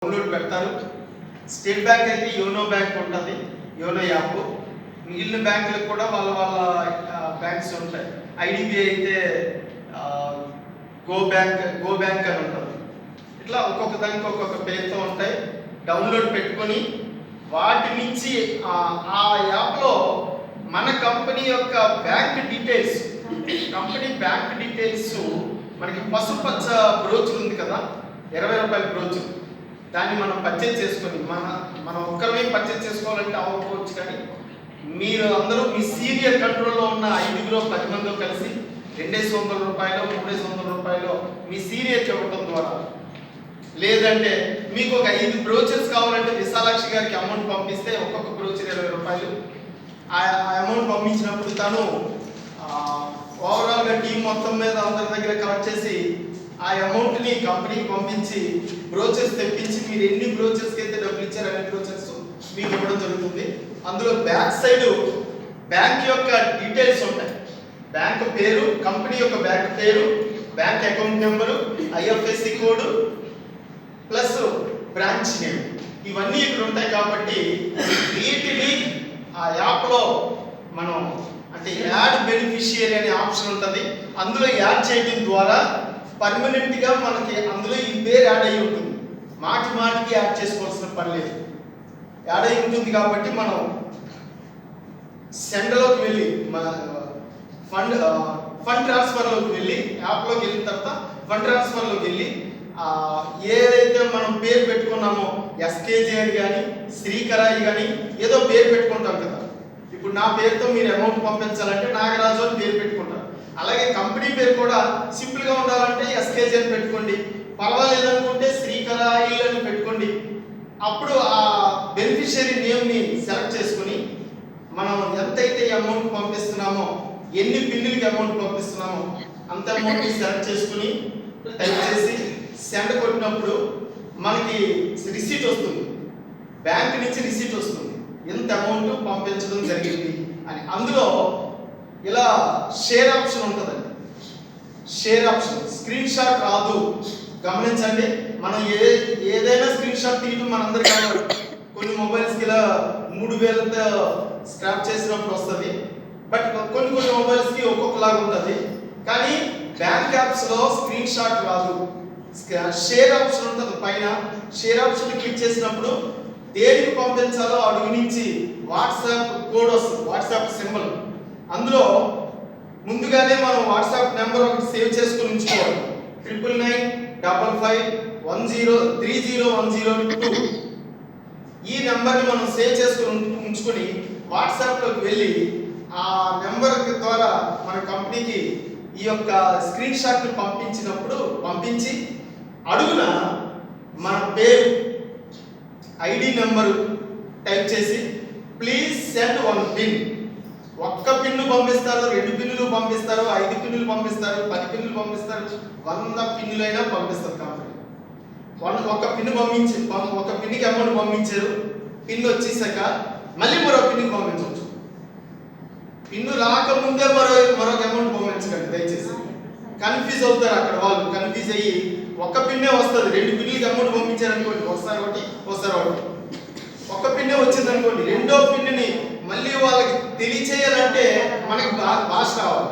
Download పెడతారు. State bank అయితే YONO bank ఉంటుంది, యోనో యాప్. మిగిలిన బ్యాంకులకు కూడా వాళ్ళ వాళ్ళ బ్యాంక్స్ ఉంటాయి. ఐడిబిఐ అయితే గో బ్యాంక్ అని ఉంటుంది. ఇట్లా ఒక్కొక్క దానికి ఒక్కొక్క పేరుతో ఉంటాయి. డౌన్లోడ్ పెట్టుకొని వాటి నుంచి ఆ యాప్లో మన కంపెనీ యొక్క బ్యాంక్ డీటెయిల్స్ మనకి పసుపచ్చ బ్రోచర్ ఉంది కదా, 20 రూపాయల బ్రోచర్, దాన్ని మనం పర్చేజ్ చేసుకొని మనం ఒక్కరమే పర్చేజ్ చేసుకోవాలంటే అవ్వకపోవచ్చు. కానీ మీరు అందరూ మీ సీనియర్ కంట్రోల్లో ఉన్న 5-10 మందితో కలిసి 200 రూపాయలు 300 రూపాయలు మీ సీనియర్కి ఇవ్వడం ద్వారా, లేదంటే మీకు ఒక 5 బ్రోచర్స్ కావాలంటే విశాలాక్షి గారికి అమౌంట్ పంపిస్తే ఒక్కొక్క బ్రోచర్ 20 రూపాయలు. ఆ అమౌంట్ పంపించినప్పుడు తను ఓవరాల్గా టీం మొత్తం మీద అందరి దగ్గర కలెక్ట్ చేసి ఆ అమౌంట్ని కంపెనీకి పంపించి బ్రోచర్స్ తెప్పించి మీరు ఎన్ని బ్రోచర్స్కి అయితే డబ్బులు ఇచ్చారు అన్ని బ్రోచర్స్ మీకు ఇవ్వడం జరుగుతుంది. అందులో బ్యాక్ సైడ్ బ్యాంక్ యొక్క డీటెయిల్స్ ఉంటాయి. బ్యాంక్ పేరు, కంపెనీ యొక్క బ్యాంక్ పేరు, bank account number, IFSC code plus branch name, ఇవన్నీ ఇక్కడ ఉంటాయి. కాబట్టి వీటిని ఆ యాప్లో మనం అంటే యాడ్ బెనిఫిషియరీ అనే ఆప్షన్ ఉంటుంది. అందులో యాడ్ చేయడం ద్వారా పర్మనెంట్గా మనకి అందులో ఈ పేరు యాడ్ అయ్యి ఉంటుంది. మాటికి యాడ్ చేసుకోవాల్సిన పని లేదు, యాడ్ అయి ఉంటుంది. కాబట్టి మనం సెండర్లోకి వెళ్ళి ఫండ్ ట్రాన్స్ఫర్లోకి వెళ్ళి యాప్లోకి వెళ్ళిన తర్వాత ఫండ్ ట్రాన్స్ఫర్లోకి వెళ్ళి ఏదైతే మనం పేరు పెట్టుకున్నామో ఎస్కేజీ అని కానీ శ్రీకరాయి కానీ ఏదో పేరు పెట్టుకుంటాం కదా. ఇప్పుడు నా పేరుతో మీరు అమౌంట్ పంపించాలంటే నాగరాజు అని పేరు పెట్టుకుంటారు. అలాగే కంపెనీ పేరు కూడా సింపుల్గా ఉండాలంటే ఎస్కేజీ అని పెట్టుకోండి, పర్వాలేదనుకుంటే శ్రీకరాయి అని పెట్టుకోండి. అప్పుడు ఆ బెనిఫిషియరీ నేమ్ని సెలెక్ట్ చేసుకుని మనం ఎంతైతే అమౌంట్ పంపిస్తున్నామో, ఎన్ని పిన్నులకి అమౌంట్ పంపిస్తున్నామో అంత అమౌంట్ని సెలెక్ట్ చేసుకుని టైప్ చేసి సెండ్ కొట్టినప్పుడు మనకి రిసీట్ వస్తుంది, బ్యాంక్ నుంచి రిసీట్ వస్తుంది, ఎంత అమౌంట్ పంపించడం జరిగింది అని. అందులో ఇలా షేర్ ఆప్షన్ ఉంటుందండి. షేర్ ఆప్షన్ స్క్రీన్ షాట్ రాదు, గమనించండి. మనం ఏదైనా స్క్రీన్ షాట్ తీయటం మనందరికీ కావాలి. కొన్ని మొబైల్స్కి ఇలా 3000తో స్క్రాప్ చేసినప్పుడు వస్తుంది, బట్ కొన్ని మొబైల్స్కి ఒక్కొక్కలాగా ఉంటుంది. కానీ బ్యాంక్ యాప్స్లో స్క్రీన్ షాట్ రాదు. షేర్ ఆప్షన్ ఉంటుంది పైన. షేర్ ఆప్షన్ క్లిక్ చేసినప్పుడు దేనికి పంపించాలో అడుగు నుంచి వాట్సాప్ కోడ్ వస్తుంది, వాట్సాప్ సింబల్. అందులో ముందుగానే మనం వాట్సాప్ నెంబర్ ఒకటి సేవ్ చేసుకుని ఉంచుకోవాలి, 999510301002. ఈ నెంబర్ని మనం సేవ్ చేసుకుని ఉంచుకొని వాట్సాప్లోకి వెళ్ళి ఆ నెంబర్ ద్వారా మన కంపెనీకి ఈ యొక్క స్క్రీన్ షాట్ని పంపించి అడుగున మన పేరు, ఐడి నెంబరు టైప్ చేసి ప్లీజ్ సెండ్ 1 పిన్. ఒక్క పిన్ను పంపిస్తారు, 2 పిన్నులు పంపిస్తారు, 5 పిన్నులు పంపిస్తారు, 10 పిన్నులు పంపిస్తారు, 100 పిన్నులైనా పంపిస్తారు కంపెనీ. ఒక పిన్ను ఒక పిన్నుకి అమౌంట్ పంపించారు, పిన్ వచ్చేసాక మళ్ళీ మరో పిన్నుకి పంపించవచ్చు. పిన్ను రాకముందే మరొక అమౌంట్ పంపించకండి దయచేసి, కన్ఫ్యూజ్ అవుతారు అక్కడ వాళ్ళు. కన్ఫ్యూజ్ అయ్యి ఒక్క పిన్నే వస్తుంది, 2 పిన్నులకి అమౌంట్ పంపించారనుకోండి, ఒకసారి ఒకటి. ఒక్క పిన్నే వచ్చింది అనుకోండి, రెండో పిన్నుని మళ్ళీ వాళ్ళకి తెలియచేయాలంటే మనకి భాష రావాలి.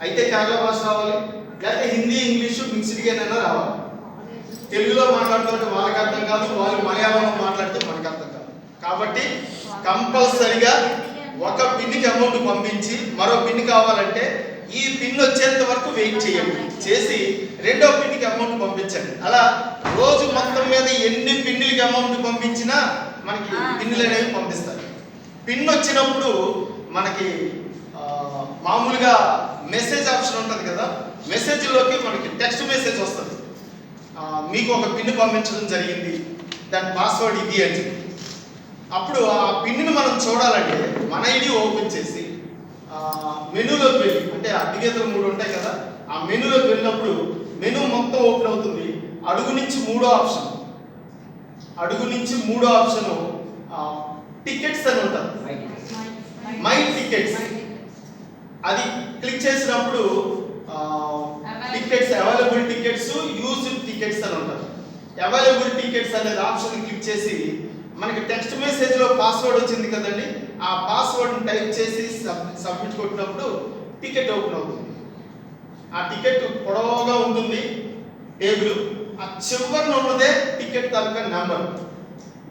అయితే కేరళ భాష రావాలి, లేకపోతే హిందీ ఇంగ్లీషు మిక్స్డ్గానైనా రావాలి. తెలుగులో మాట్లాడుతుంటే వాళ్ళకి అర్థం కాదు, వాళ్ళు మలయాళంలో మాట్లాడితే మనకి అర్థం కాదు. కాబట్టి కంపల్సరిగా ఒక పిన్నికి అమౌంట్ పంపించి మరో పిన్ కావాలంటే ఈ పిన్ వచ్చేంత వరకు వెయిట్ చేసి రెండో పిన్నికి అమౌంట్ పంపించండి. అలా రోజు మొత్తం మీద ఎన్ని పిన్నులకి అమౌంట్ పంపించినా మనకి పిన్నులు అనేవి పంపిస్తారు. పిన్ వచ్చినప్పుడు మనకి మామూలుగా మెసేజ్ ఆప్షన్ ఉంటుంది కదా, మెసేజ్లోకి మనకి టెక్స్ట్ మెసేజ్ వస్తుంది, మీకు ఒక పిన్ పంపించడం జరిగింది, దాని పాస్వర్డ్ ఇది అని. అప్పుడు ఆ పిన్ను మనం చూడాలంటే మన ఐడి ఓపెన్ చేసి మెనూలోకి వెళ్ళి, అంటే అడ్డుగీతలు 3 ఉంటాయి కదా, ఆ మెనూలోకి వెళ్ళినప్పుడు మెనూ మొత్తం ఓపెన్ అవుతుంది. అడుగు నుంచి మూడో ఆప్షన్ టికెట్స్ అని ఉంటుంది, మై టికెట్స్. అది క్లిక్ చేసినప్పుడు tickets, available tickets, used tickets అని ఉంటుంది. అవైలబుల్ టికెట్స్ అనేది ఆప్షన్ క్లిక్ చేసి మనకి టెక్స్ట్ మెసేజ్లో పాస్వర్డ్ వచ్చింది కదండి, ఆ పాస్వర్డ్ని టైప్ చేసి సబ్మిట్ కొట్టినప్పుడు టికెట్ ఓపెన్ అవుతుంది. ఆ టికెట్ పొడవుగా ఉంటుంది టేబుల్, ఆ చివరిన ఉన్నదే టికెట్ తాలూకా నెంబర్.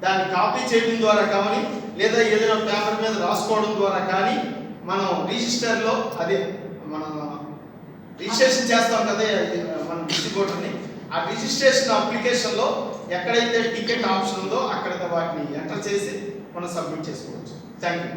దాన్ని కాపీ చేయడం ద్వారా కానీ లేదా ఏదైనా పేపర్ మీద రాసుకోవడం ద్వారా కానీ మనం రిజిస్టర్లో అదే మనం రిజిస్ట్రేషన్ చేస్తాం కదా మన డిస్ట్రిబ్యూటర్ని, ఆ రిజిస్ట్రేషన్ అప్లికేషన్లో ఎక్కడైతే టికెట్ ఆప్షన్ ఉందో అక్కడ వాటిని ఎంటర్ చేసి మనం సబ్మిట్ చేసుకోవచ్చు. Thank you.